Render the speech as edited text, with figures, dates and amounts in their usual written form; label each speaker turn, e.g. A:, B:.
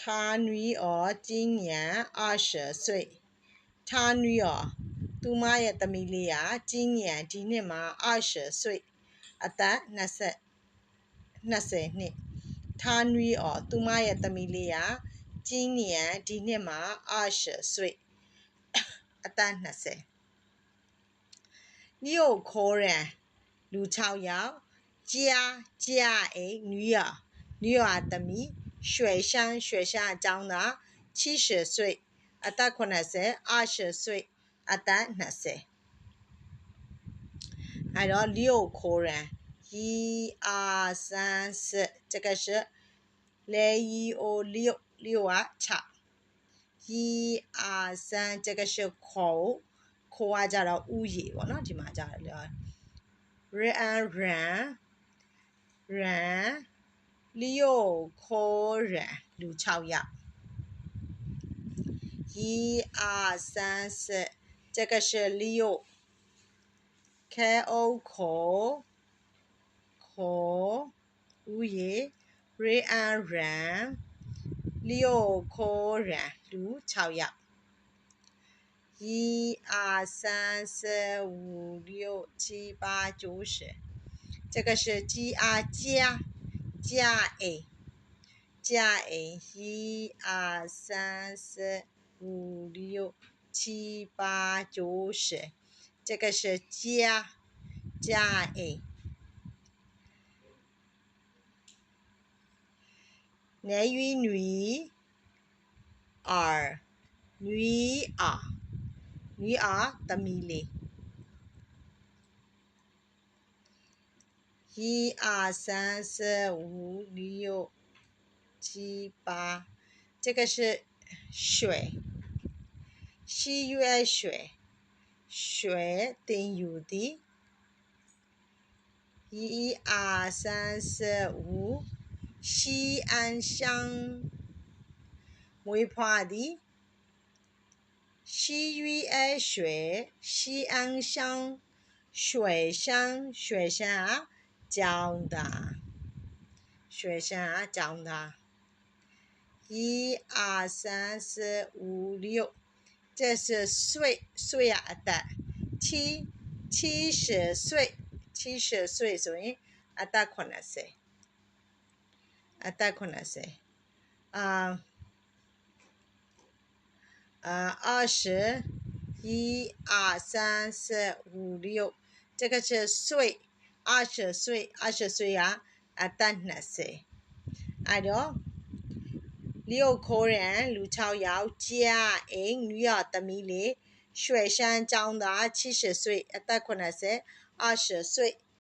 A: 他女儿今年20岁。他女儿သူမရဲ့သမီးလေးက今年ဒီနှစ်မှာ20岁အသက်20နှစ်他女儿သူမရဲ့သမီးလေးက今年ဒီနှစ်မှာ20岁အသက်206口人လူ6ယောက်家အိ女儿သမီး学生အကြောင်းသား70岁အသက်80 20岁အသက်20အဲ့တော့6口人1 2 3 4这个是6 6啊6 1 2 3这个是口ကကြတော့ဥယေပေါ့နော်ဒီမှာကြတယ်人6口人လူ6ယောက်1 2 3 4这个是6口ဥယေ人6口人လူ6ယောက်1 2 3 4 5 6 7 8 9 10这个是家အိ1 2 3 4 5 6 7 8 9 10这个是家အိ男女儿သမီးလေး1 2 3 4 5 6 7 8这个是西约水တင်ယူသည်1 2 3 4 5西安乡မွေးဖွားသည်西约水西安乡学生ကျောင်းသား1 2 3 4 5 6这是岁အသက်70岁ဆိုရင်အသက်8020 1 2 3 4 5 6这个是岁20岁ကအသက်20အဲ့တော့6口人လူ6ယောက်家အိ女兒သမီးလေး學生ကျောင်းသား70歲အသက်80 20歲